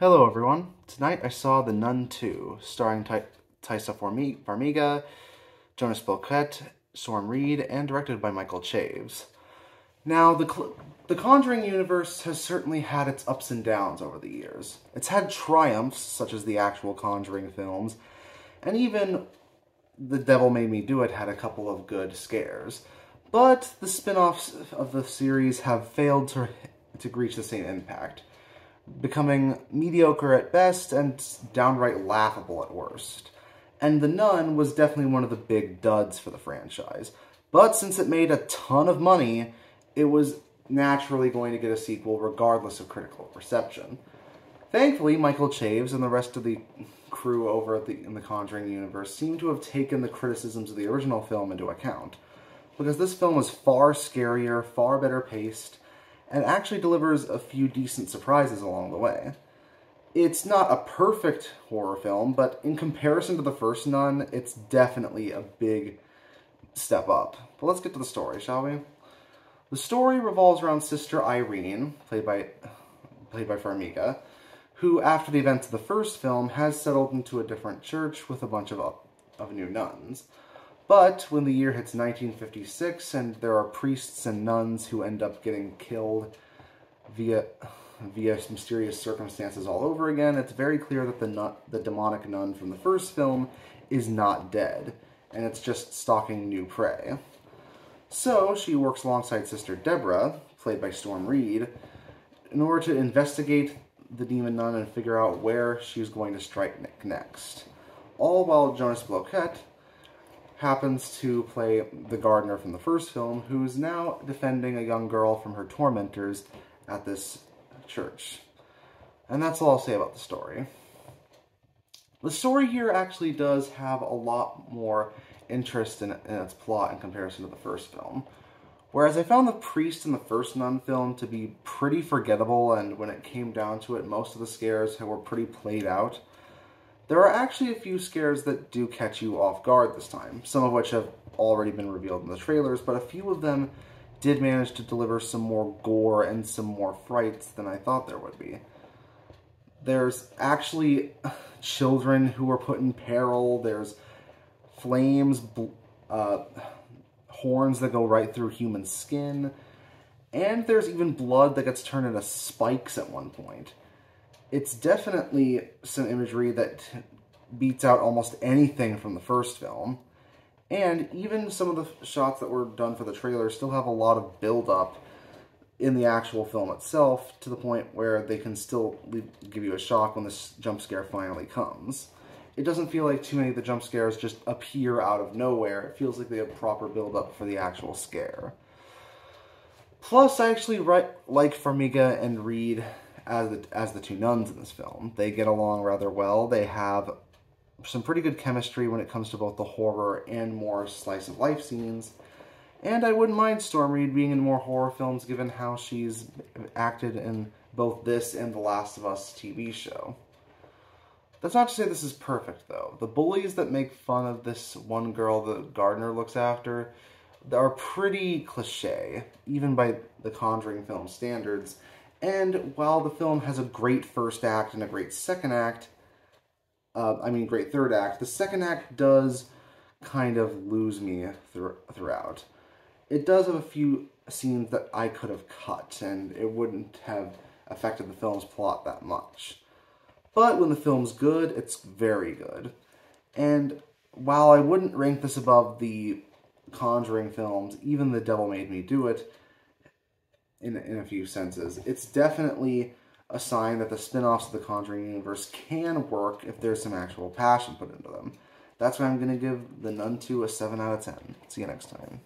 Hello everyone. Tonight I saw The Nun 2, starring Taissa Farmiga, Jonas Bloquet, Storm Reed, and directed by Michael Chaves. Now, the Conjuring Universe has certainly had its ups and downs over the years. It's had triumphs, such as the actual Conjuring films, and even The Devil Made Me Do It had a couple of good scares. But the spin-offs of the series have failed to reach the same impact, becoming mediocre at best and downright laughable at worst. And The Nun was definitely one of the big duds for the franchise. But since it made a ton of money, it was naturally going to get a sequel regardless of critical reception. Thankfully, Michael Chaves and the rest of the crew over in the Conjuring Universe seem to have taken the criticisms of the original film into account, because this film was far scarier, far better paced, and actually delivers a few decent surprises along the way. It's not a perfect horror film, but in comparison to the first Nun, it's definitely a big step up. But let's get to the story, shall we? The story revolves around Sister Irene, played by Farmiga, who, after the events of the first film, has settled into a different church with a bunch of new nuns. But when the year hits 1956 and there are priests and nuns who end up getting killed via mysterious circumstances all over again, it's very clear that the demonic nun from the first film is not dead, and it's just stalking new prey. So she works alongside Sister Deborah, played by Storm Reed, in order to investigate the demon nun and figure out where she's going to strike next. All while Jonas Bloquet happens to play the gardener from the first film, who is now defending a young girl from her tormentors at this church. And that's all I'll say about the story. The story here actually does have a lot more interest in its plot in comparison to the first film. Whereas I found the priest in the first Nun film to be pretty forgettable, and when it came down to it, most of the scares were pretty played out, there are actually a few scares that do catch you off guard this time, some of which have already been revealed in the trailers, but a few of them did manage to deliver some more gore and some more frights than I thought there would be. There's actually children who are put in peril, there's flames, horns that go right through human skin, and there's even blood that gets turned into spikes at one point. It's definitely some imagery that beats out almost anything from the first film. And even some of the shots that were done for the trailer still have a lot of build-up in the actual film itself, to the point where they can still give you a shock when this jump scare finally comes. It doesn't feel like too many of the jump scares just appear out of nowhere. It feels like they have proper build-up for the actual scare. Plus, I actually like Farmiga and Reed as the two nuns in this film. They get along rather well. They have some pretty good chemistry when it comes to both the horror and more slice-of-life scenes. And I wouldn't mind Storm Reed being in more horror films, given how she's acted in both this and The Last of Us TV show. That's not to say this is perfect, though. The bullies that make fun of this one girl the gardener looks after are pretty cliche, even by the Conjuring film standards. And while the film has a great first act and a great second act, great third act, the second act does kind of lose me throughout. It does have a few scenes that I could have cut, and it wouldn't have affected the film's plot that much. But when the film's good, it's very good. And while I wouldn't rank this above the Conjuring films, even The Devil Made Me Do It, in a few senses, it's definitely a sign that the spin-offs of the Conjuring Universe can work if there's some actual passion put into them. That's why I'm going to give The Nun 2 a 7 out of 10. See you next time.